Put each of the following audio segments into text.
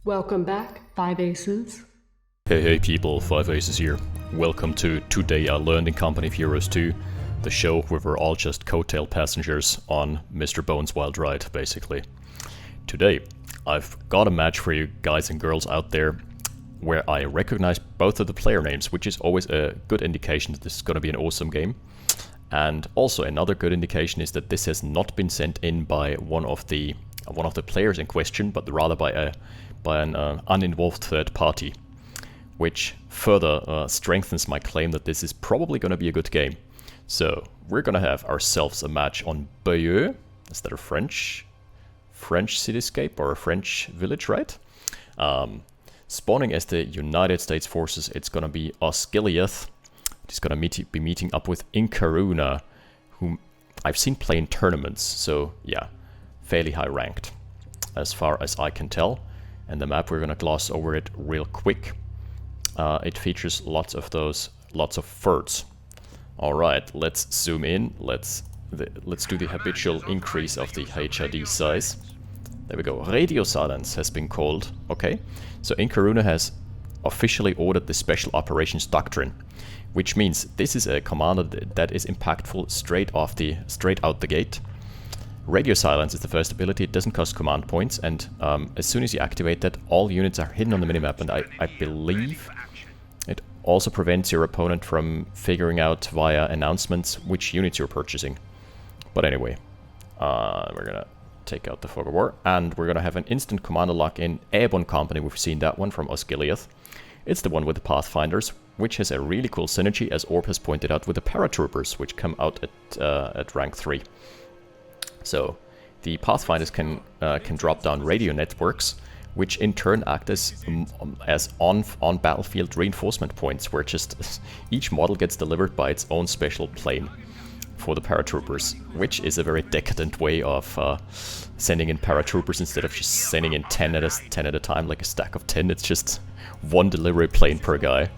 Welcome back, Five Aces. Hey people, Five Aces here. Welcome to Today I Learned in Company of Heroes 2, the show where we're all just coattail passengers on Mr. Bones' wild ride, basically. Today, I've got a match for you guys and girls out there where I recognize both of the player names, which is always a good indication that this is going to be an awesome game. And also another good indication is that this has not been sent in by one of the players in question, but rather by an uninvolved third party, which further strengthens my claim that this is probably going to be a good game. So we're going to have ourselves a match on Bayeux. Is that a French cityscape or a French village, right? Spawning as the United States forces, it's going to be Oziligath. He's going to be meeting up with IncaUna, whom I've seen play in tournaments, so yeah, fairly high ranked, as far as I can tell. And the map, we're going to gloss over it real quick. It features lots of forts. Alright, let's zoom in, let's do the habitual increase of the HID size. There we go, radio silence has been called. Okay, so IncaUna has officially ordered the Special Operations Doctrine, which means this is a commander that is impactful straight out the gate. Radio silence is the first ability. It doesn't cost command points, and as soon as you activate that, all units are hidden on the minimap, and I believe it also prevents your opponent from figuring out via announcements which units you're purchasing. But anyway, we're gonna take out the Fog of War, and we're gonna have an instant commander lock in Airborne Company. We've seen that one from Oziligath. It's the one with the Pathfinders, which has a really cool synergy, as Orb has pointed out, with the Paratroopers, which come out at rank 3. So the Pathfinders can drop down radio networks, which in turn act as on battlefield reinforcement points, where just each model gets delivered by its own special plane for the Paratroopers, which is a very decadent way of sending in Paratroopers instead of just sending in 10 at a time, like a stack of 10. It's just one delivery plane per guy.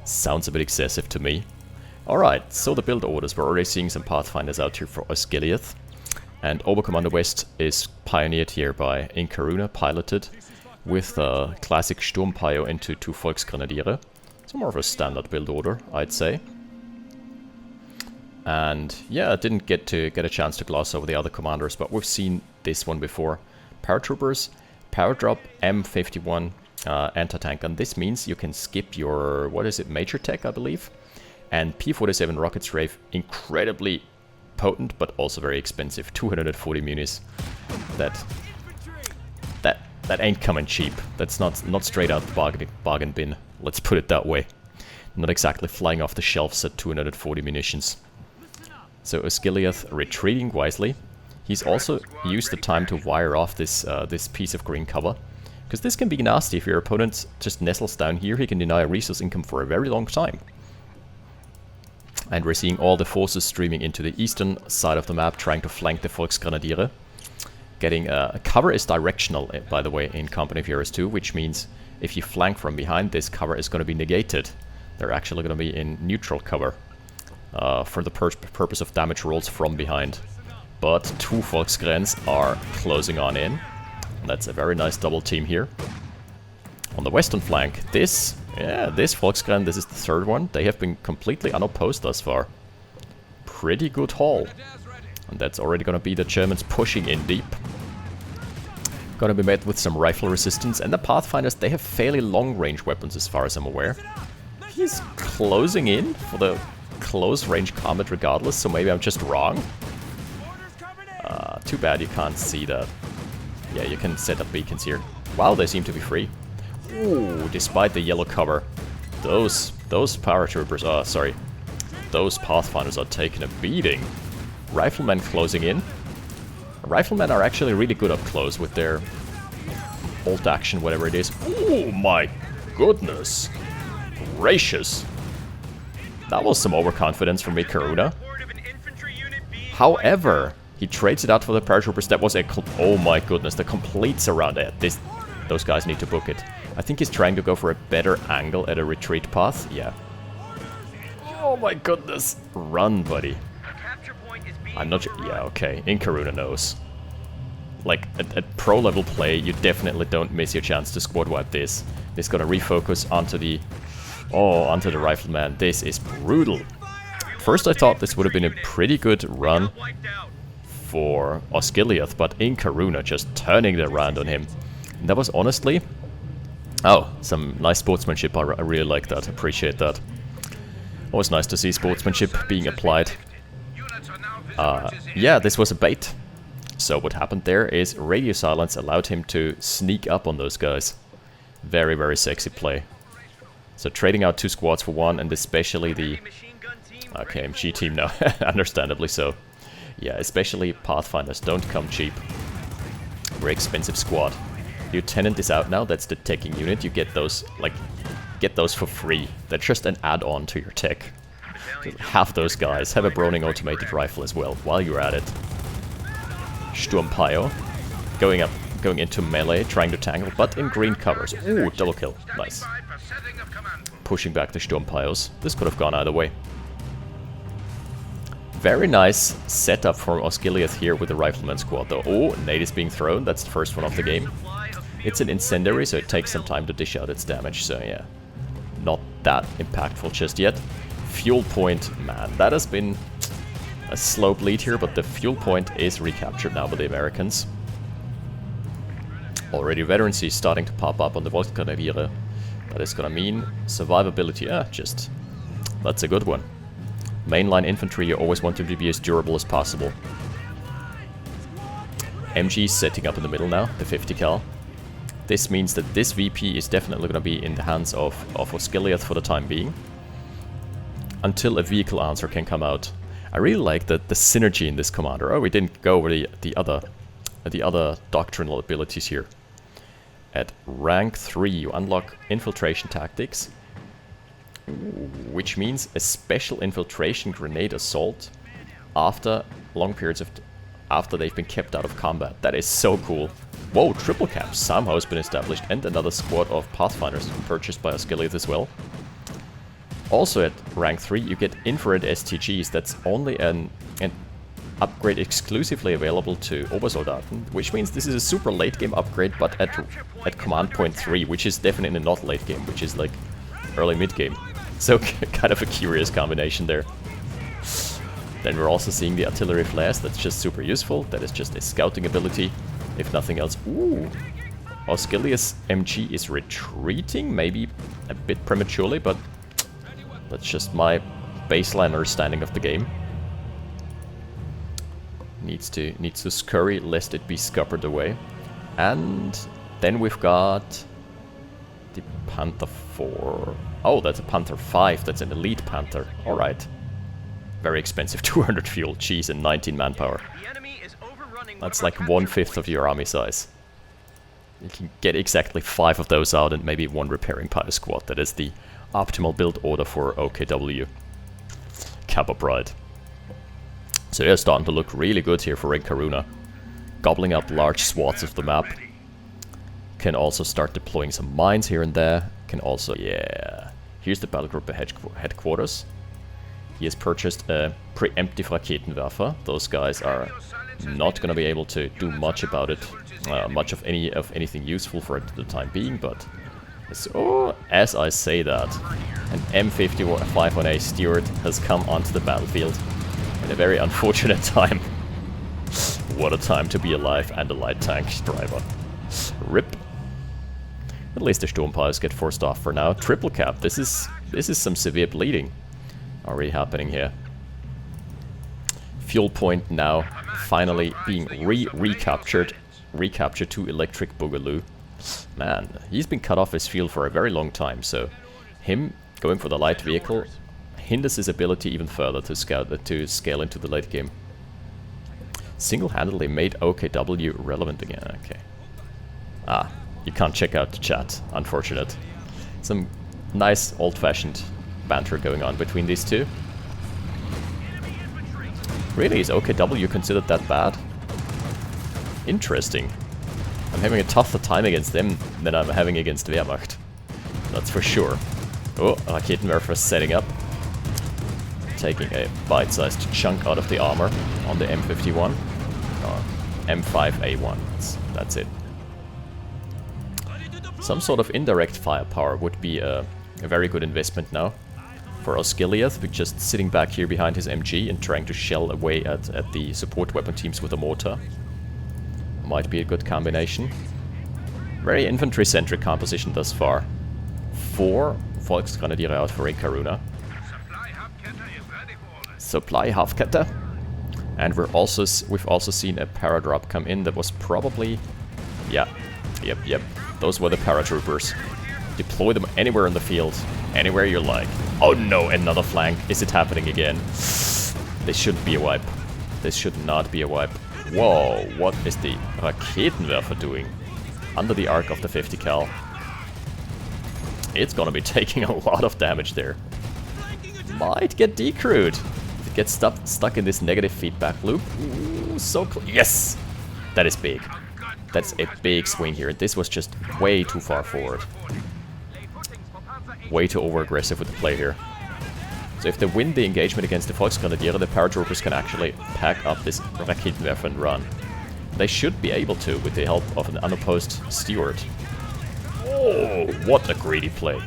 Sounds a bit excessive to me. Alright, so the build orders. We're already seeing some Pathfinders out here for Oziligath. And Oberkommando West is pioneered here by IncaUna, piloted with classic Sturmpio into 2 Volksgrenadiere. So more of a standard build order, I'd say. And yeah, I didn't get a chance to gloss over the other commanders, but we've seen this one before. Paratroopers, Power Drop, M51 anti-tank, and this means you can skip your, what is it, Major Tech, I believe? And P-47 rocket strafe, incredibly potent, but also very expensive. 240 munis. That ain't coming cheap. That's not straight out the bargain bin. Let's put it that way. Not exactly flying off the shelves at 240 munitions. So Oziligath retreating wisely. He's also used the time to wire off this piece of green cover, because this can be nasty if your opponent just nestles down here. He can deny a resource income for a very long time. And we're seeing all the forces streaming into the eastern side of the map, trying to flank the Volksgrenadiere. Getting cover is directional, by the way, in Company of Heroes 2, which means if you flank from behind, this cover is going to be negated. They're actually going to be in neutral cover for the purpose of damage rolls from behind. But 2 Volksgrens are closing on in. And that's a very nice double team here. On the western flank, this Volksgren, this is the third one. They have been completely unopposed thus far. Pretty good haul. And that's already going to be the Germans pushing in deep. Going to be met with some rifle resistance. And the Pathfinders, they have fairly long-range weapons as far as I'm aware. He's closing in for the close-range combat regardless, so maybe I'm just wrong. Too bad you can't see that. Yeah, you can set up beacons here. Wow, they seem to be free. Ooh, despite the yellow cover, those paratroopers, those Pathfinders are taking a beating. Riflemen closing in. Riflemen are actually really good up close with their bolt action, whatever it is. Oh my goodness gracious. That was some overconfidence from IncaUna. However, he trades it out for the paratroopers. That was a oh my goodness, the complete surround. Those guys need to book it. I think he's trying to go for a better angle at a retreat path. Yeah. Oh my goodness. Run, buddy. I'm not sure. Yeah, okay. IncaUna knows. like at pro level play, you definitely don't miss your chance to squad wipe this. It's gonna refocus onto the rifleman. This is brutal. First I thought this would have been a pretty good run for Oziligath, but IncaUna just turning it around on him. And that was honestly, oh, some nice sportsmanship. I really like that. Appreciate that. Always nice to see sportsmanship being applied. Yeah, this was a bait. So what happened there is radio silence allowed him to sneak up on those guys. Very, very sexy play. So trading out 2 squads for 1, and especially the KMG team now, understandably so. Yeah, especially Pathfinders don't come cheap. Very expensive squad. Lieutenant is out now, that's the teching unit. You get those, like, for free. They're just an add-on to your tech. Just have those guys. Have a Browning automated rifle as well, while you're at it. Sturmpio. Going into melee, trying to tangle, but in green covers. Ooh, double kill. Nice. Pushing back the Sturmpios. This could have gone either way. Very nice setup for Oziligath here with the Rifleman squad though. Oh, nade is being thrown. That's the first one of the game. It's an incendiary, so it takes some time to dish out its damage. So yeah, not that impactful just yet. Fuel point, man, that has been a slow bleed here, but the fuel point is recaptured now by the Americans. Already veterancy starting to pop up on the Volksgrenadiere. That is gonna mean survivability. Just, that's a good one. Mainline infantry, you always want them to be as durable as possible. MG setting up in the middle now, the 50 cal. This means that this VP is definitely gonna be in the hands of Oziligath for the time being. Until a vehicle answer can come out. I really like the synergy in this commander. Oh, we didn't go over the other doctrinal abilities here. At rank 3, you unlock Infiltration Tactics, which means a special infiltration grenade assault after long periods of after they've been kept out of combat. That is so cool. Whoa, triple cap somehow has been established, and another squad of Pathfinders purchased by Oziligath as well. Also at rank 3, you get infrared STGs. That's only an upgrade exclusively available to Obersoldaten, which means this is a super late game upgrade, but at command point 3, which is definitely not late game, which is like early mid game. So kind of a curious combination there. Then we're also seeing the artillery flares. That's just super useful. That is just a scouting ability, if nothing else. Ooh, Oziligath's MG is retreating, maybe a bit prematurely, but that's just my baseline understanding of the game. Needs to scurry lest it be scuppered away. And then we've got the Panther 4. Oh, that's a Panther 5. That's an elite Panther. Alright. Very expensive. 200 fuel. Jeez, and 19 manpower. That's like 1/5 of your army size. You can get exactly 5 of those out and maybe 1 repairing pilot squad. That is the optimal build order for OKW. Kappa Pride. So they're starting to look really good here for IncaUna. Gobbling up large swaths of the map. Can also start deploying some mines here and there. Can also, yeah. Here's the battlegroup headquarters. He has purchased a preemptive Raketenwerfer. Those guys are not going to be able to do much about it. Much of anything useful for it at the time being, but so, as I say that, an M51A Stewart has come onto the battlefield in a very unfortunate time. What a time to be alive and a light tank driver. RIP. At least the Sturmpios get forced off for now. Triple cap. This is some severe bleeding already happening here. Fuel point now finally being recaptured to Electric Boogaloo. Man, he's been cut off his fuel for a very long time, so him going for the light vehicle hinders his ability even further to scale into the late game. Single-handedly made OKW relevant again. Okay. Ah, you can't check out the chat. Unfortunate. Some nice old-fashioned banter going on between these two. Really, is OKW considered that bad? Interesting. I'm having a tougher time against them than I'm having against Wehrmacht. That's for sure. Oh, Raketenwerfer setting up. Taking a bite-sized chunk out of the armor on the M51. M5A1. That's it. Some sort of indirect firepower would be a very good investment now. For Oziligath, we're just sitting back here behind his MG and trying to shell away at the support weapon teams with a mortar. Might be a good combination. Very infantry-centric composition thus far. 4 Volksgrenadiere out for IncaUna. Supply Hafkette. And we've also seen a paradrop come in that was probably... Yeah. Yep. Those were the paratroopers. Deploy them anywhere in the field. Anywhere you like. Oh no, another flank. Is it happening again? This shouldn't be a wipe. This should not be a wipe. Whoa, what is the Raketenwerfer doing? Under the arc of the 50 cal. It's gonna be taking a lot of damage there. Might get decrewed. If it gets stuck in this negative feedback loop. Ooh, so close. Yes! That is big. That's a big swing here. This was just way too far forward. Way too over-aggressive with the play here. So if they win the engagement against the Volksgrenadiere, the paratroopers can actually pack up this Raketenwerfer and run. They should be able to with the help of an unopposed steward. Oh, what a greedy play.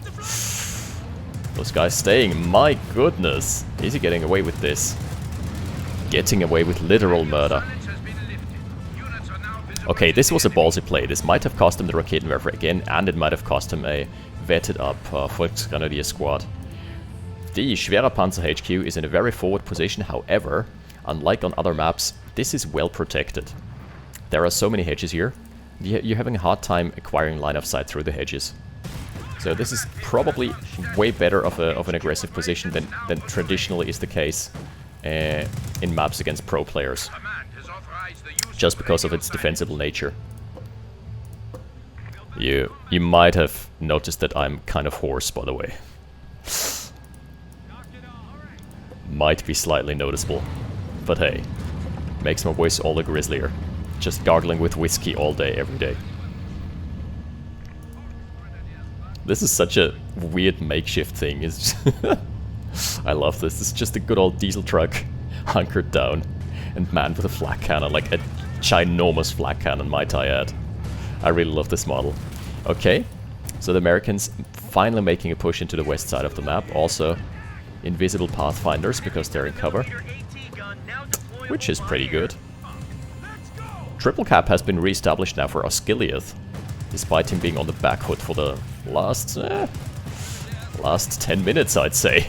Those guys staying, my goodness. Is he getting away with this? Getting away with literal murder. Okay, this was a ballsy play. This might have cost him the Raketenwerfer again, and it might have cost him a vetted up Volksgrenadier squad. The Schwerer Panzer HQ is in a very forward position, however, unlike on other maps, this is well protected. There are so many hedges here, you're having a hard time acquiring line of sight through the hedges. So this is probably way better of an aggressive position than traditionally is the case in maps against pro players. Just because of its defensible nature. You might have noticed that I'm kind of hoarse, by the way. Might be slightly noticeable. But hey, makes my voice all the grislier. Just gargling with whiskey all day, every day. This is such a weird makeshift thing. It's I love this. It's just a good old diesel truck hunkered down and manned with a flak cannon, like a ginormous flak cannon, might I add. I really love this model. Okay, so the Americans finally making a push into the west side of the map. Also, invisible pathfinders because they're in cover, which is pretty good. Triple cap has been re-established now for Oziligath, despite him being on the back foot for the last 10 minutes, I'd say,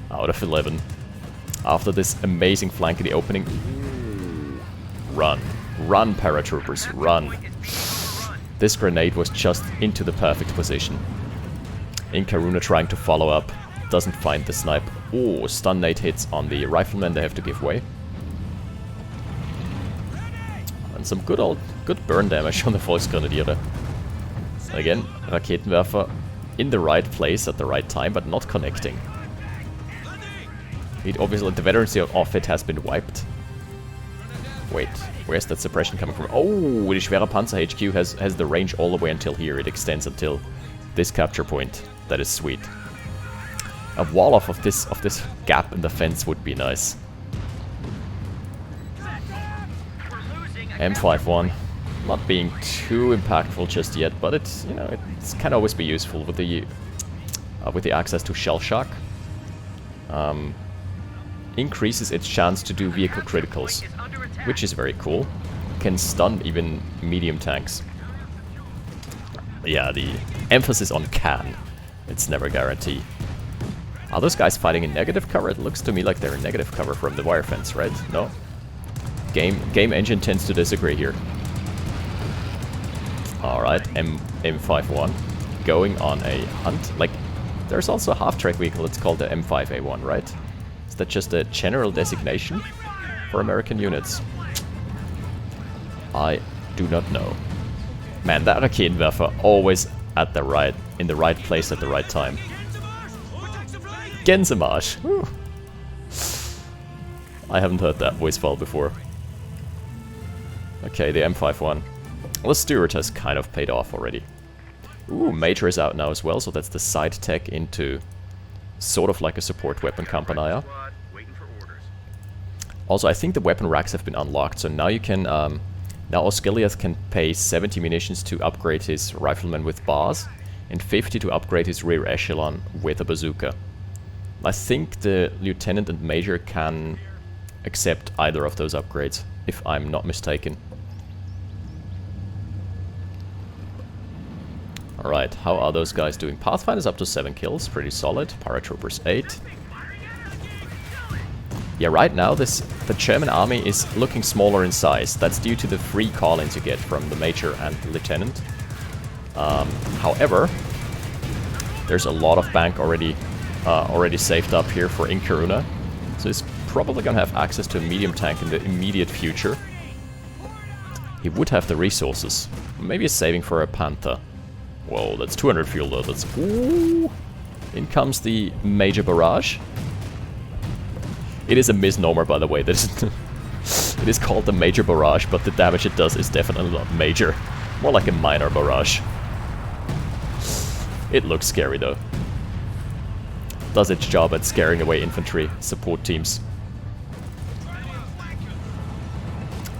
out of 11. After this amazing flank in the opening. Run. Run, paratroopers, run. This grenade was just into the perfect position. IncaUna trying to follow up. Doesn't find the snipe. Oh, stun nade hits on the riflemen, they have to give way. And some good burn damage on the Volksgrenadiere. Again, Raketenwerfer in the right place at the right time, but not connecting. It obviously, the veterancy of it has been wiped. Wait, where's that suppression coming from? Oh, the Schwerer Panzer HQ has the range all the way until here. It extends until this capture point. That is sweet. A wall off of this gap in the fence would be nice. M51, not being too impactful just yet, but it's, you know, it can always be useful with the access to shell shock. Increases its chance to do vehicle criticals, which is very cool. Can stun even medium tanks. Yeah, the emphasis on can. It's never guaranteed. Are those guys fighting in negative cover? It looks to me like they're in negative cover from the wire fence, right? No? Game engine tends to disagree here. Alright, M51 going on a hunt. Like, there's also a half-track vehicle, it's called the M5A1, right? Is that just a general designation for American units? I do not know. Man, that Raketenwerfer always in the right place at the right time. Gänsemarsch! Whew. I haven't heard that voice file before. Okay, the M51. Well, the Stewart has kind of paid off already. Ooh, Major is out now as well, so that's the side tech into sort of like a support weapon Campanaya. Also, I think the weapon racks have been unlocked, so now you can Now Oziligath can pay 70 munitions to upgrade his rifleman with bars, and 50 to upgrade his rear echelon with a bazooka. I think the lieutenant and major can accept either of those upgrades, if I'm not mistaken. Alright, how are those guys doing? Pathfinder's up to 7 kills, pretty solid. Paratroopers 8. Yeah, right now the German army is looking smaller in size. That's due to the free call-ins you get from the major and the lieutenant. However, there's a lot of bank already saved up here for IncaUna, so he's probably gonna have access to a medium tank in the immediate future. He would have the resources. Maybe he's saving for a Panther. Whoa, that's 200 fuel though. That's ooh. In comes the major barrage. It is a misnomer, by the way. That is it is called the major barrage, but the damage it does is definitely not major. More like a minor barrage. It looks scary though. Does its job at scaring away infantry support teams.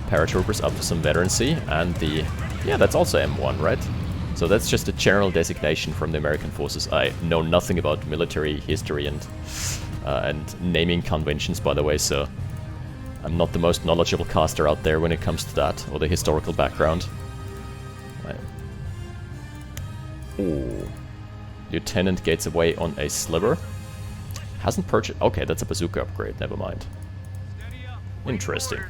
Paratroopers up to some veterancy, and the... yeah, that's also M1, right? So that's just a general designation from the American forces. I know nothing about military history and naming conventions, by the way, so I'm not the most knowledgeable caster out there when it comes to that, or the historical background. Right. Ooh. Lieutenant gets away on a sliver. Hasn't purchased... okay, that's a bazooka upgrade, never mind. Interesting.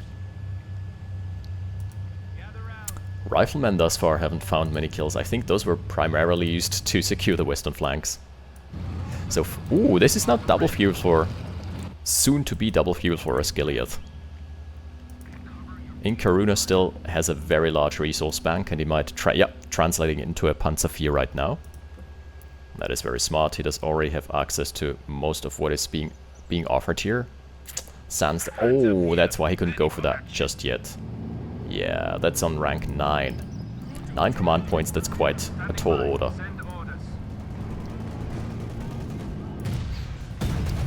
Riflemen thus far haven't found many kills. I think those were primarily used to secure the western flanks. So, ooh, this is not double fuel for... soon to be double fuel for Oziligath. IncaUna still has a very large resource bank, and he might try... yep, translating it into a Panzer IV right now. That is very smart. He does already have access to most of what is being offered here. Sans... oh, that's why he couldn't go for that just yet. Yeah, that's on rank 9. 9 command points, that's quite a tall order.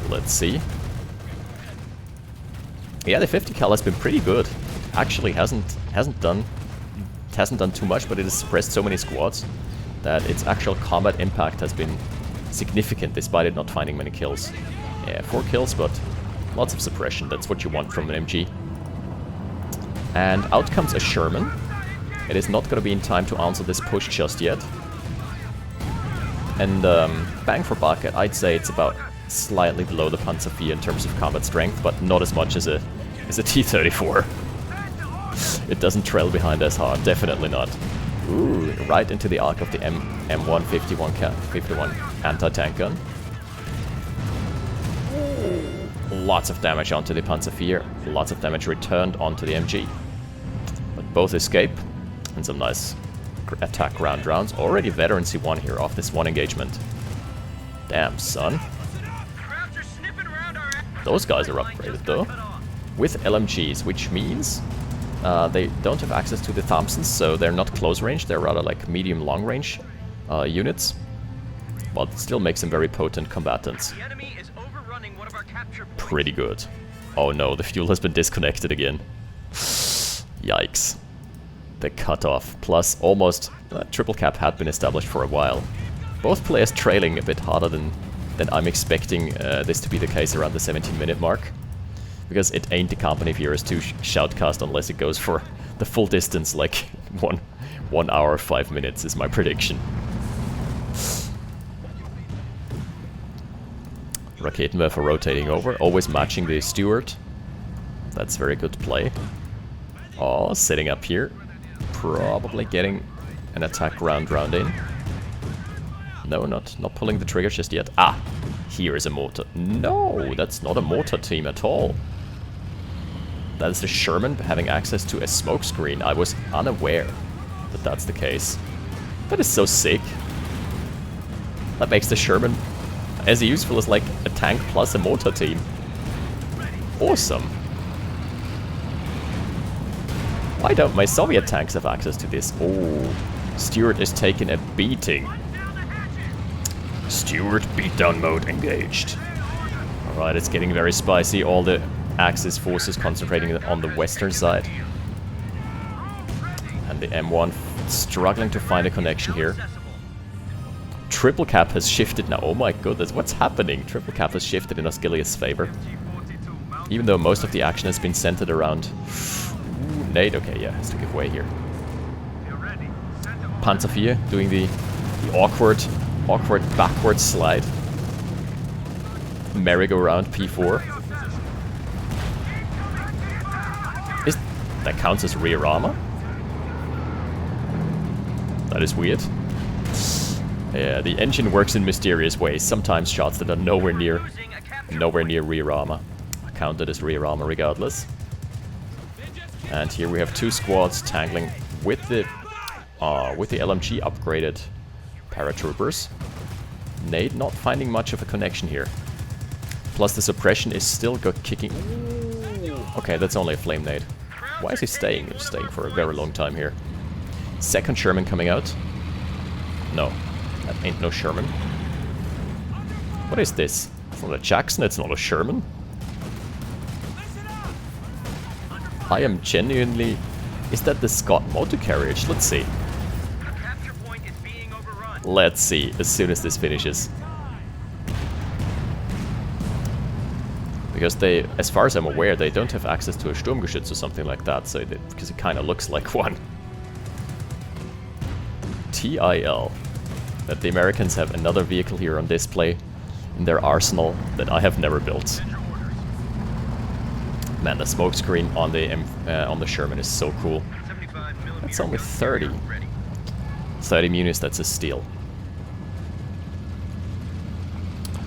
Let's see. Yeah, the 50 cal has been pretty good. Actually hasn't done too much, but it has suppressed so many squads that its actual combat impact has been significant despite it not finding many kills. Yeah, 4 kills, but lots of suppression. That's what you want from an MG. And out comes a Sherman. It is not going to be in time to answer this push just yet. And bang for buck, I'd say it's about slightly below the Panzer IV in terms of combat strength, but not as much as a T-34. It doesn't trail behind as hard, definitely not. Ooh, right into the arc of the M151 anti-tank gun. Lots of damage onto the Panzer IV, lots of damage returned onto the MG. But both escape, and some nice attack ground rounds. Already veterancy 1 here off this one engagement. Damn, son. Those guys are upgraded though, with LMGs, which means they don't have access to the Thompsons, so they're not close range, they're rather like medium-long range units. But it still makes them very potent combatants. Pretty good. Oh no, the fuel has been disconnected again. Yikes. The cutoff, plus almost triple cap had been established for a while. Both players trailing a bit harder than I'm expecting this to be the case around the 17-minute mark. Because it ain't the company of Heroes 2 shoutcast unless it goes for the full distance, like 1 hour 5 minutes is my prediction. Raketenwerfer rotating over, always matching the Steward. That's very good play. Oh, setting up here. Probably getting an attack round in. No, not pulling the trigger just yet. Ah, here is a mortar. No, that's not a mortar team at all. That is the Sherman having access to a smoke screen. I was unaware that that's the case. That is so sick. That makes the Sherman as useful as like a tank plus a mortar team. Awesome. Why don't my Soviet tanks have access to this? Oh, Steward is taking a beating. Steward beatdown mode engaged. Alright, it's getting very spicy. All the Axis forces concentrating on the western side. And the M1 struggling to find a connection here. Triple cap has shifted now. Oh my goodness, what's happening? Triple cap has shifted in Oziligath's favor. Even though most of the action has been centered around... Ooh, nade, okay, yeah, has to give way here. Panzer IV doing the awkward backward slide. Merry-go-round P4. That counts as rear armor? That is weird. Yeah, the engine works in mysterious ways. Sometimes shots that are nowhere near rear armor are counted as rear armor regardless. And here we have two squads tangling with the LMG upgraded paratroopers. Nade not finding much of a connection here. Plus the suppression is still kicking. Okay, that's only a flame nade. Why is he staying? He's staying for a very long time here. Second Sherman coming out. No, that ain't no Sherman. What is this? It's not a Jackson, it's not a Sherman. I am genuinely... Is that the Scott motor carriage? Let's see. Let's see, as soon as this finishes. Because they, as far as I'm aware, they don't have access to a Sturmgeschütz or something like that, so because it kind of looks like one. TIL. That the Americans have another vehicle here on display in their arsenal that I have never built. Man, the smokescreen on the Sherman is so cool. That's only 30. 30 munis, that's a steal.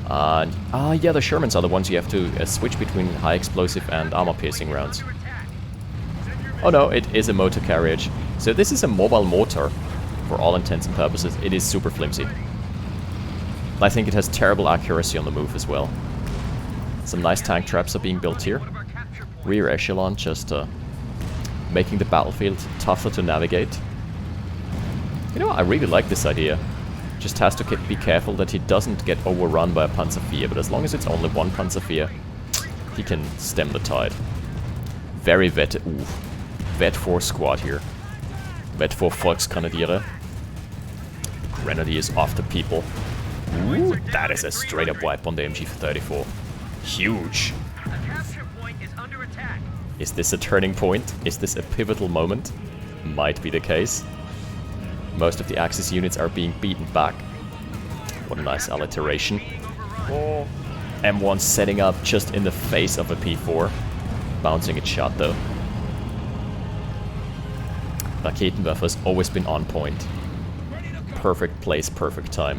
Yeah, the Shermans are the ones you have to switch between high explosive and armor piercing rounds. Oh no, it is a motor carriage. So this is a mobile mortar, for all intents and purposes. It is super flimsy. I think it has terrible accuracy on the move as well. Some nice tank traps are being built here. Rear echelon just making the battlefield tougher to navigate. You know, I really like this idea. Just has to be careful that he doesn't get overrun by a Panzer IV, but as long as it's only one Panzer IV, he can stem the tide. Very Vet 4 squad here. Vet 4 Volksgrenadiere. Grenadiers after people. Ooh, that is a straight up wipe on the MG34. Huge. Is this a turning point? Is this a pivotal moment? Might be the case. Most of the Axis units are being beaten back. What a nice alliteration. Oh. M1 setting up just in the face of a P4. Bouncing its shot though. Raketenwerfer has always been on point. Perfect place, perfect time.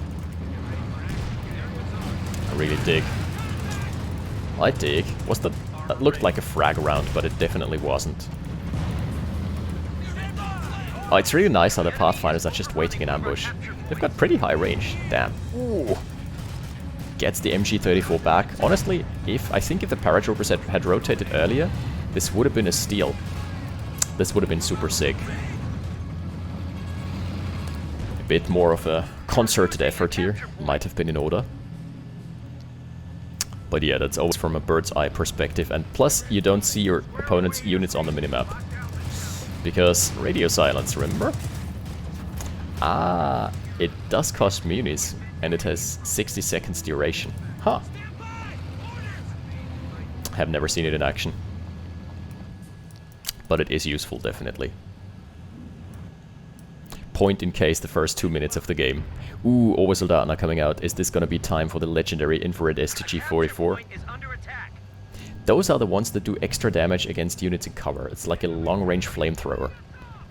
I really dig. I dig. That looked like a frag round, but it definitely wasn't. Oh, it's really nice how the Pathfinders are just waiting in ambush. They've got pretty high range. Damn. Ooh. Gets the MG34 back. Honestly, I think if the paratroopers had rotated earlier, this would have been a steal. This would have been super sick. A bit more of a concerted effort here. Might have been in order. But yeah, that's always from a bird's eye perspective. And plus, you don't see your opponent's units on the minimap. Because radio silence, remember? Ah, it does cost munis, and it has 60 seconds duration. Huh. Have never seen it in action. But it is useful, definitely. Point in case the first 2 minutes of the game. Ooh, Oziligath coming out. Is this gonna be time for the legendary infrared STG-44? Those are the ones that do extra damage against units in cover. It's like a long-range flamethrower.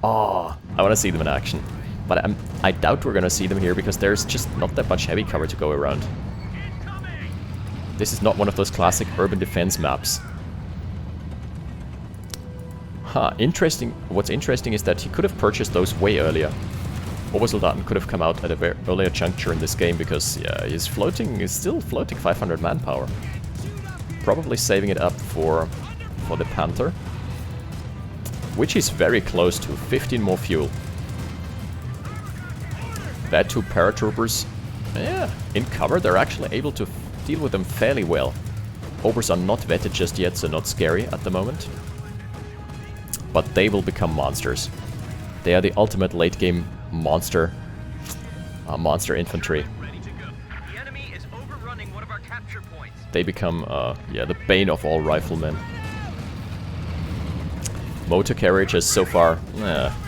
Oh, I want to see them in action. But I doubt we're going to see them here because there's just not that much heavy cover to go around. This is not one of those classic urban defense maps. Huh, interesting. What's interesting is that he could have purchased those way earlier. Oziligath could have come out at a very earlier juncture in this game because, yeah, he's still floating 500 manpower. Probably saving it up for the Panther, which is very close to 15 more fuel. That two paratroopers, yeah, in cover, they're actually able to deal with them fairly well. Obers are not vetted just yet, so not scary at the moment. But they will become monsters. They are the ultimate late game monster infantry. The enemy is overrunning one of our capture points. They become, yeah, the bane of all riflemen. Motor carriage has so far,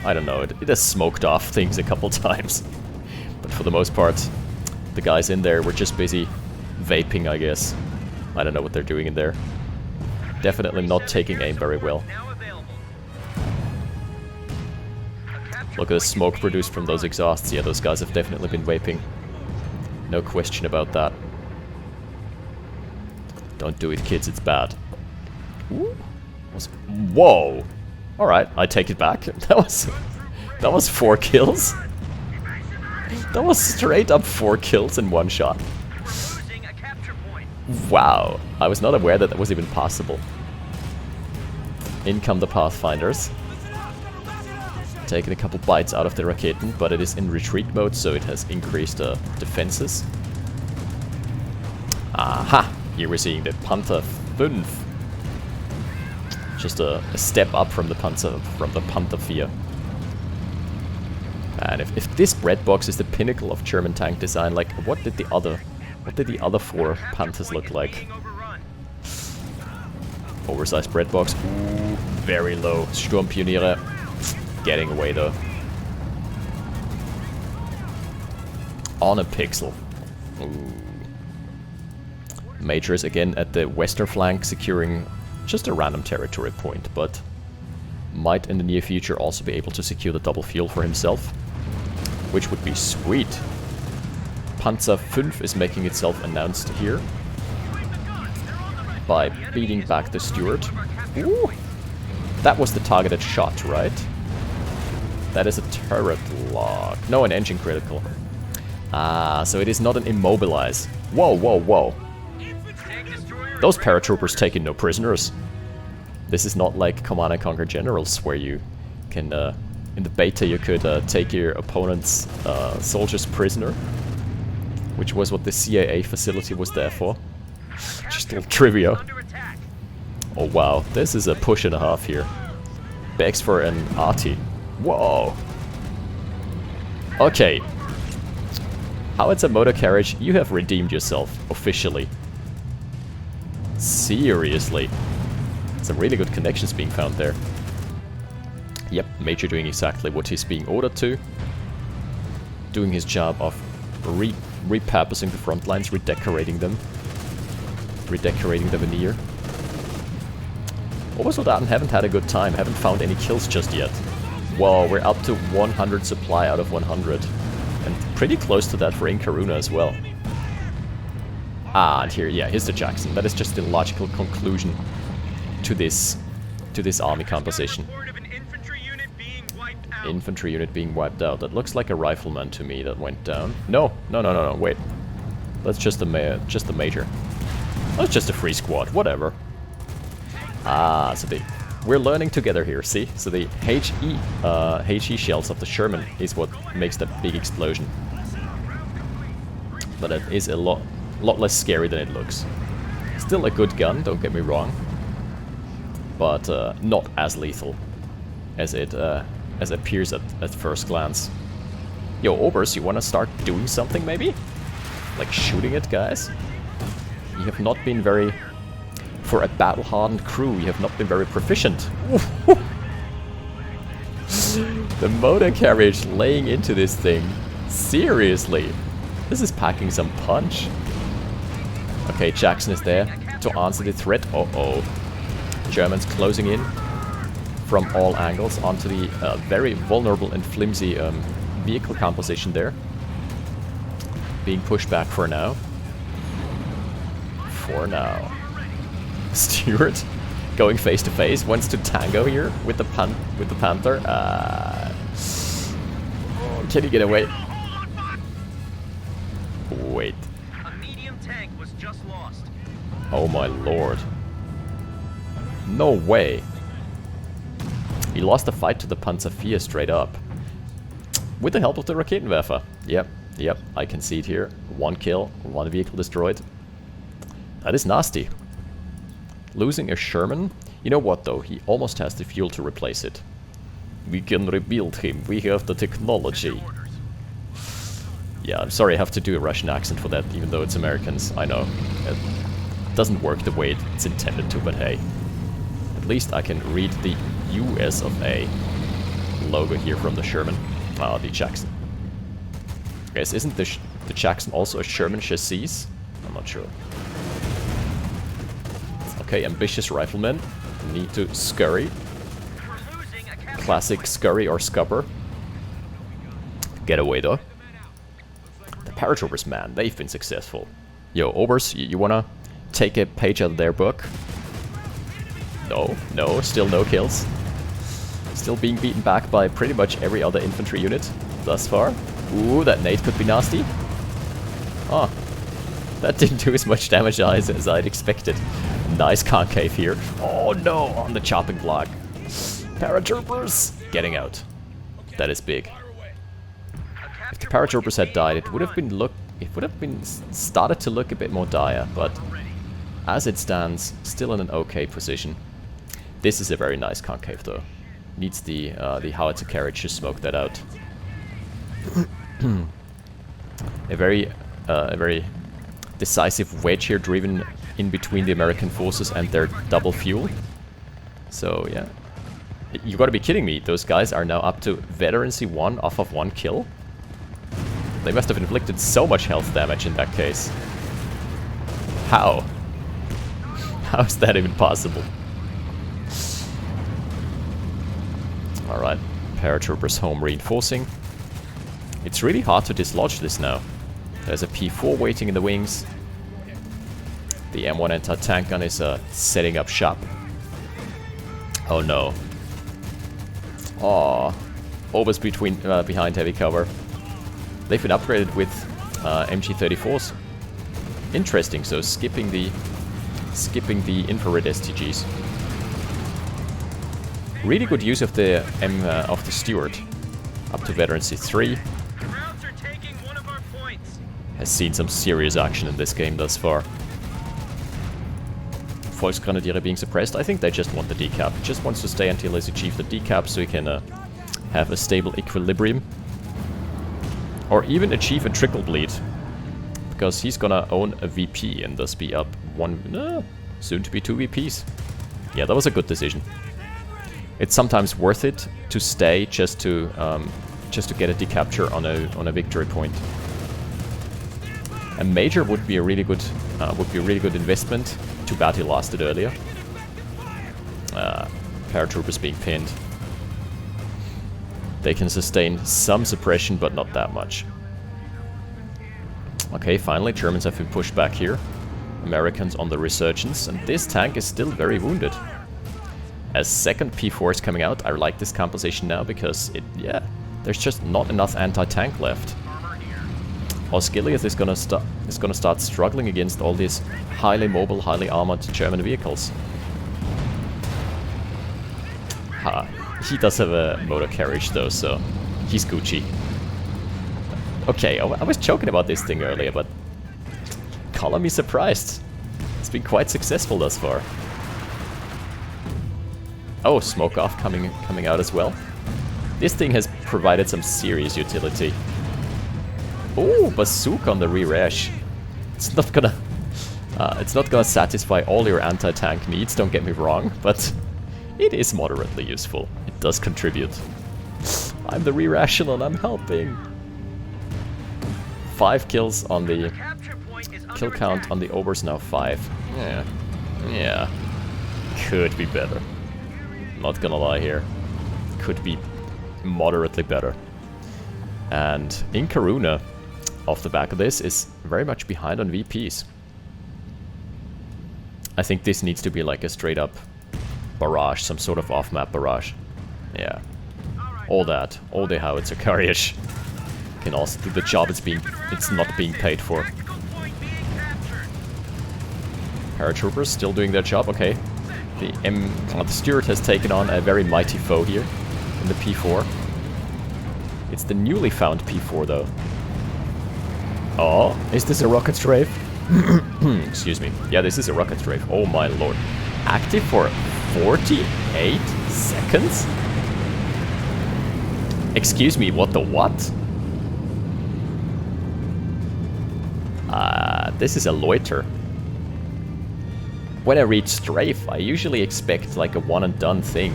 I don't know, it has smoked off things a couple times. But for the most part, the guys in there were just busy vaping, I guess. I don't know what they're doing in there. Definitely not taking aim very well. Look at the smoke produced from those exhausts. Yeah, those guys have definitely been vaping. No question about that. Don't do it, kids, it's bad. Ooh. Whoa! Alright, I take it back. That was 4 kills. That was straight up 4 kills in one shot. Wow, I was not aware that that was even possible. In come the Pathfinders. Taking a couple bites out of the Raketen, but it is in retreat mode, so it has increased defenses. Aha! Here we're seeing the Panther 5. Just a step up from the Panther 4. And if this bread box is the pinnacle of German tank design, like what did the other 4 Panthers look like? Oversized bread box. Ooh, very low. Sturmpioniere getting away though. On a pixel. Ooh. Majors again at the western flank, securing just a random territory point, but might in the near future also be able to secure the double fuel for himself, which would be sweet. Panzer 5 is making itself announced here by beating back the Stuart. Ooh. That was the targeted shot, right? That is a turret lock. No, an engine critical. Ah, so it is not an immobilize. Whoa, whoa, whoa. Those paratroopers taking no prisoners. This is not like Command & Conquer Generals, where you can, in the beta you could take your opponent's soldiers prisoner, which was what the CIA facility was there for. Just a little trivia. Oh wow, this is a push and a half here. Begs for an arty. Whoa. Okay. Howitzer motor carriage, you have redeemed yourself, officially. Seriously. Some really good connections being found there. Yep, Major doing exactly what he's being ordered to. Doing his job of repurposing the front lines, redecorating them. Redecorating the veneer. Obersoldaten haven't had a good time, haven't found any kills just yet. Whoa, we're up to 100 supply out of 100. And pretty close to that for IncaUna as well. Ah, and here, yeah, here's the Jackson. That is just the logical conclusion to this army composition. Infantry unit being wiped out. That looks like a rifleman to me that went down. No, wait. That's just the major. That's just a free squad, whatever. Ah, so we're learning together here, see? So the HE shells of the Sherman is what makes that big explosion. But it is a lot less scary than it looks. Still a good gun, don't get me wrong. But not as lethal as it appears at first glance. Yo, Obers, you wanna start doing something maybe? Like shooting it, guys? You have not been very... For a battle-hardened crew, you have not been very proficient. The motor carriage laying into this thing. Seriously. This is packing some punch. Okay, Jackson is there to answer the threat. Uh-oh. Germans closing in from all angles onto the very vulnerable and flimsy vehicle composition there. Being pushed back for now. For now. Stuart going face to face, wants to tango here with the Panther. Can he get away? Wait. A medium tank was just lost. Oh my lord. No way. He lost the fight to the Panzer 4 straight up. With the help of the Raketenwerfer. Yep, I can see it here. 1 kill, 1 vehicle destroyed. That is nasty. Losing a Sherman? You know what though, he almost has the fuel to replace it. We can rebuild him. We have the technology. Yeah, I'm sorry I have to do a Russian accent for that, even though it's Americans. I know. It doesn't work the way it's intended to, but hey. At least I can read the US of A logo here from the Sherman. The Jackson. Guys, isn't the Jackson also a Sherman chassis? I'm not sure. Okay, ambitious riflemen. Need to scurry. Classic scurry or scupper. Get away though. The paratroopers, man, they've been successful. Yo, Obers, you wanna take a page out of their book? No, still no kills. Still being beaten back by pretty much every other infantry unit thus far. Ooh, that nade could be nasty. Ah, that didn't do as much damage as I'd expected. Nice concave here. Oh no, on the chopping block. Paratroopers getting out. That is big. If the paratroopers had died, it would have been started to look a bit more dire, but as it stands, still in an okay position. This is a very nice concave though. Needs the howitzer carriage to smoke that out. a very decisive wedge here driven in between the American forces and their double fuel. So yeah. You gotta be kidding me, those guys are now up to veterancy 1 off of 1 kill? They must have inflicted so much health damage in that case. How? How is that even possible? Alright, paratroopers home reinforcing. It's really hard to dislodge this now. There's a P4 waiting in the wings. The M1 anti-tank gun is setting up shop. Oh no. Aww. Obers behind heavy cover. They've been upgraded with MG34s. Interesting, so skipping the infrared STGs. Really good use of the Stuart. Up to veterancy 3. Has seen some serious action in this game thus far. Volksgrenadiere being suppressed. I think they just want the decap. Just wants to stay until he's achieved the decap so he can have a stable equilibrium. Or even achieve a trickle bleed. Because he's gonna own a VP and thus be up soon to be 2 VPs. Yeah, that was a good decision. It's sometimes worth it to stay just to get a decapture on a victory point. A major would be a really good investment. Too bad he lost it earlier. Paratroopers being pinned. They can sustain some suppression, but not that much. Okay, finally, Germans have been pushed back here. Americans on the resurgence, and this tank is still very wounded. As second P4 is coming out, I like this composition now because there's just not enough anti-tank left. Oziligath is gonna start struggling against all these highly mobile, highly armored German vehicles. He does have a motor carriage though, so he's Gucci. Okay, I was joking about this thing earlier, but color me surprised. It's been quite successful thus far. Oh, smoke off coming out as well. This thing has provided some serious utility. Oh, bazooka on the rear edge. It's not gonna satisfy all your anti-tank needs, don't get me wrong, but it is moderately useful. It does contribute. I'm the rear echelon, I'm helping. 5 kills on the kill count on the Obers now 5. Yeah. Could be better. Not gonna lie here. Could be moderately better. And IncaUna, off the back of this, is very much behind on VPs. I think this needs to be like a straight up barrage, some sort of off-map barrage. Yeah. All that. All the howitzer carriage can also do the job it's not being paid for. Paratroopers still doing their job, okay. The Stuart has taken on a very mighty foe here in the P4. It's the newly found P4 though. Oh, is this a rocket strafe? Excuse me. Yeah, this is a rocket strafe. Oh my lord. Active for 48 seconds? Excuse me, what the what? This is a loiter. When I read strafe, I usually expect like a one and done thing.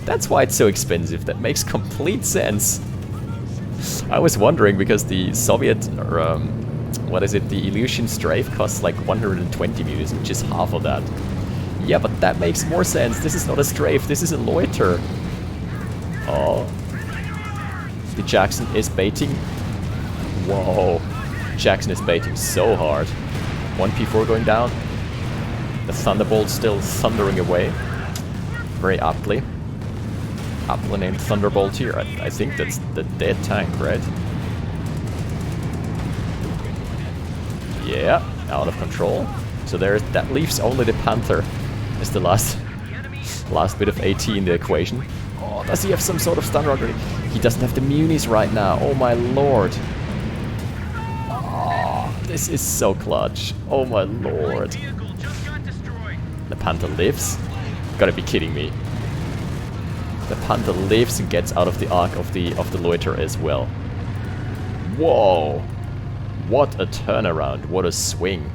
That's why it's so expensive. That makes complete sense. I was wondering because the Soviet, or what is it, the Ilyushin strafe costs like 120 meters, which is half of that. Yeah, but that makes more sense. This is not a strafe, this is a loiter. Oh. The Jackson is baiting. Whoa. Jackson is baiting so hard. 1 P4 going down. The Thunderbolt still thundering away. Very aptly. Aptly named Thunderbolt here. I think that's the dead tank, right? Yeah, out of control. So that leaves only the Panther as the last bit of AT in the equation. Oh, does he have some sort of stun rocket? He doesn't have the munis right now. Oh my lord. Oh, this is so clutch. Oh my lord. The Panther lives? Gotta be kidding me. The Panther lives and gets out of the arc of the loiter as well. Whoa! What a turnaround, what a swing.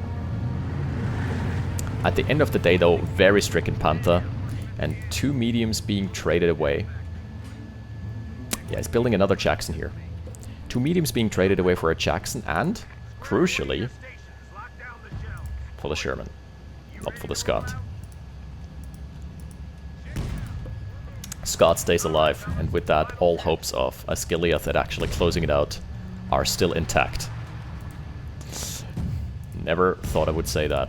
At the end of the day though, very stricken Panther, and 2 mediums being traded away. Yeah, he's building another Jackson here. 2 mediums being traded away for a Jackson and, crucially, for the Sherman, not for the Scott. Scott stays alive, and with that, all hopes of Oziligath at actually closing it out are still intact. Never thought I would say that.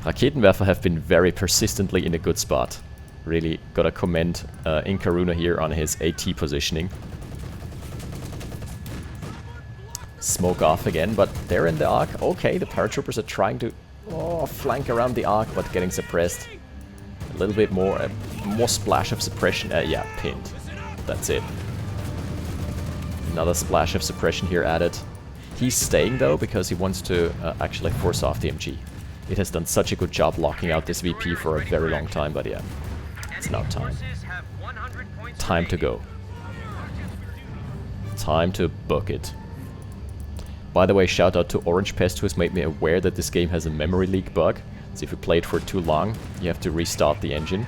Raketenwerfer have been very persistently in a good spot. Really gotta commend IncaUna here on his AT positioning. Smoke off again, but they're in the arc. Okay, the paratroopers are trying to flank around the arc, but getting suppressed. A little bit more, more splash of suppression. Yeah, pinned. That's it. Another splash of suppression here added. He's staying though because he wants to actually force off the MG. It has done such a good job locking out this VP for a very long time, but yeah, it's now time. Time to go. Time to book it. By the way, shout out to Orange Pest who has made me aware that this game has a memory leak bug. So if you play it for too long, you have to restart the engine.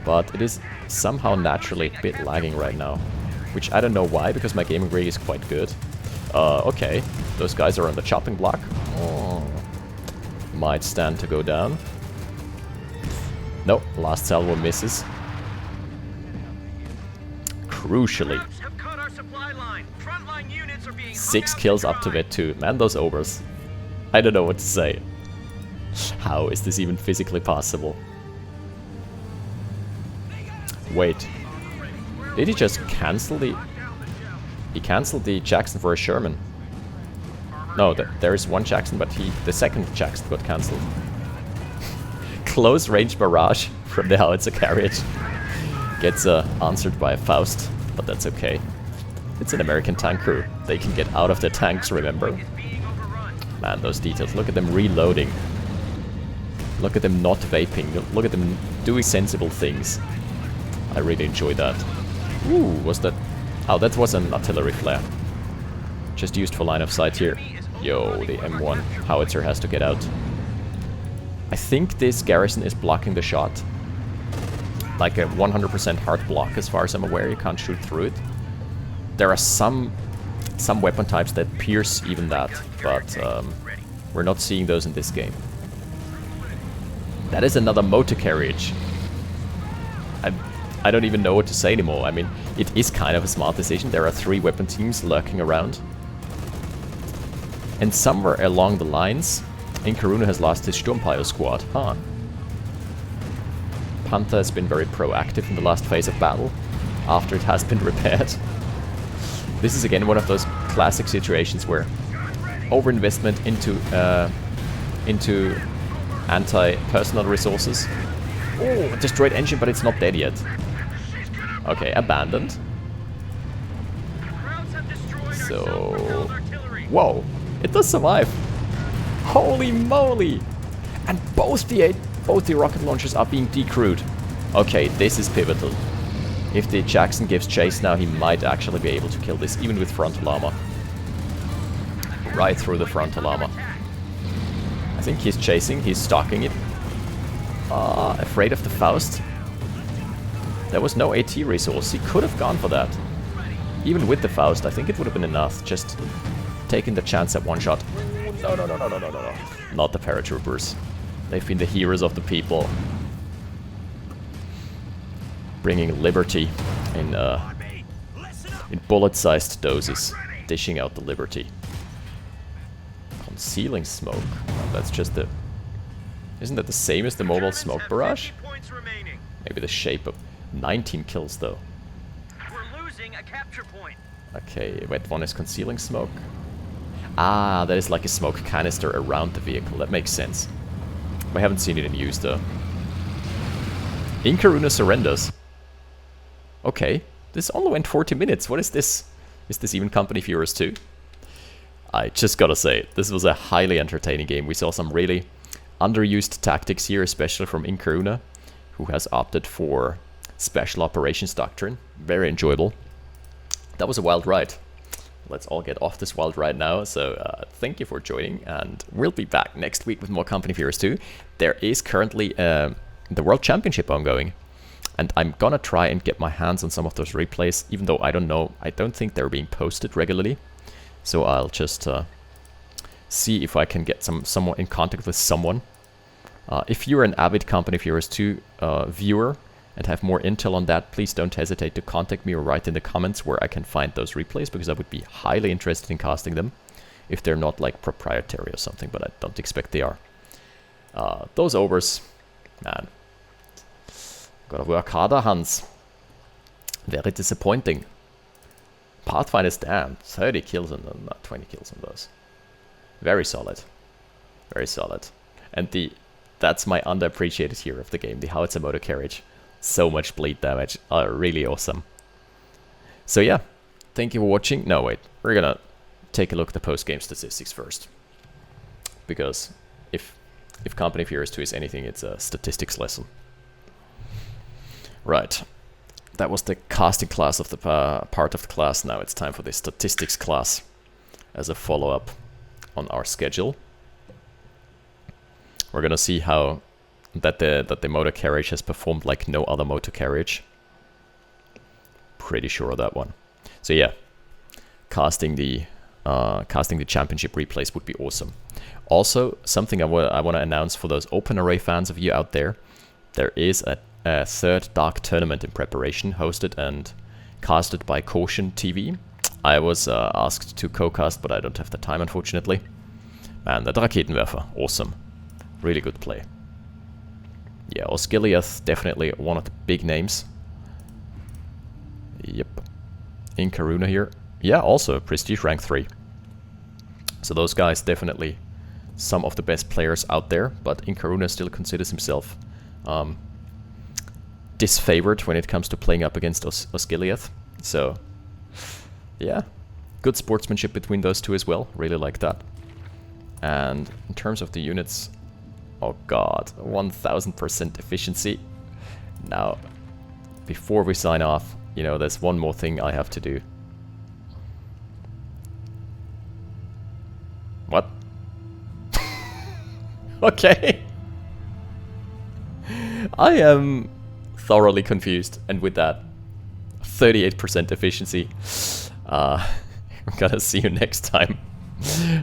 But it is somehow naturally a bit lagging right now. Which I don't know why, because my gaming rig is quite good. Okay, those guys are on the chopping block. Oh. Might stand to go down. Nope, last salvo misses. Crucially. 6 kills up to vet 2. Man, those overs. I don't know what to say. How is this even physically possible? Wait. Did he just cancel the... He cancelled the Jackson for a Sherman. No, there is one Jackson, but the second Jackson got cancelled. Close range barrage from the howitzer carriage. Gets answered by a Faust, but that's okay. It's an American tank crew. They can get out of their tanks, remember? Man, those details. Look at them reloading. Look at them not vaping. Look at them doing sensible things. I really enjoy that. Ooh, was that... Oh, that was an artillery flare. Just used for line of sight here. Yo, the M1 howitzer has to get out. I think this garrison is blocking the shot. Like a 100% hard block as far as I'm aware. You can't shoot through it. There are some weapon types that pierce even that, but we're not seeing those in this game. That is another motor carriage. I don't even know what to say anymore. I mean, it is kind of a smart decision. There are 3 weapon teams lurking around. And somewhere along the lines, IncaUna has lost his Sturmpio squad, huh? Panther has been very proactive in the last phase of battle, after it has been repaired. This is again one of those classic situations where overinvestment into anti-personnel resources. Oh, destroyed engine, but it's not dead yet. Okay, abandoned. So... Whoa, it does survive. Holy moly! And both the rocket launchers are being decrewed. Okay, this is pivotal. If the Jackson gives chase now, he might actually be able to kill this, even with frontal armor. Right through the frontal armor. I think he's chasing, he's stalking it. Afraid of the Faust. There was no AT resource, he could have gone for that. Even with the Faust, I think it would have been enough, just taking the chance at one shot. No, no, no, no, no, no, no. Not the paratroopers. They've been the heroes of the people. Bringing liberty in bullet-sized doses. Dishing out the liberty. Concealing smoke. Oh, that's just the... Isn't that the same as the mobile smoke barrage? Maybe the shape of... 19 kills though. We're losing a capture point. Okay, wait, one is concealing smoke. Ah, that is like a smoke canister around the vehicle. That makes sense. I haven't seen it in use though. IncaUna surrenders. Okay, this only went 40 minutes. What is this? Is this even Company of Heroes 2? I just gotta say, this was a highly entertaining game. We saw some really underused tactics here, especially from IncaUna, who has opted for Special Operations Doctrine. Very enjoyable. That was a wild ride. Let's all get off this wild ride now. So thank you for joining, and we'll be back next week with more Company of Heroes 2. There is currently the World Championship ongoing, and I'm gonna try and get my hands on some of those replays, even though I don't think they're being posted regularly. So I'll just see if I can get someone in contact with someone. If you're an avid Company of Heroes 2 viewer and have more intel on that, please don't hesitate to contact me or write in the comments where I can find those replays, because I would be highly interested in casting them if they're not like proprietary or something, but I don't expect they are. Those overs, man. Gotta work harder, Hans. Very disappointing. Pathfinder's damn, 30 kills on them, not 20 kills on those. Very solid. Very solid. And that's my underappreciated hero of the game, the Howitzer motor carriage. So much bleed damage. Really awesome. So yeah, thank you for watching. No, wait. We're gonna take a look at the post-game statistics first. Because if Company of Heroes 2 is anything, it's a statistics lesson. Right. That was the casting class of the part of the class. Now it's time for the statistics class as a follow-up on our schedule. We're gonna see how that the motor carriage has performed like no other motor carriage. Pretty sure of that one. So yeah, casting the championship replays would be awesome. Also, something I want to announce for those open array fans of you out there: there is a third Dark tournament in preparation, hosted and casted by CoH2 TV. I was asked to co-cast, but I don't have the time, unfortunately. Man, that Raketenwerfer, awesome. Really good play. Yeah, Oziligath, definitely one of the big names. Yep. IncaUna here. Yeah, also Prestige rank 3. So those guys definitely some of the best players out there, but IncaUna still considers himself disfavored when it comes to playing up against Oziligath. So, yeah, good sportsmanship between those two as well. Really like that. And in terms of the units, oh god, 1000% efficiency. Now, before we sign off, you know, there's one more thing I have to do. What? Okay. I am thoroughly confused, and with that, 38% efficiency. I'm gonna see you next time.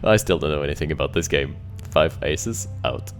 I still don't know anything about this game. 5 aces out.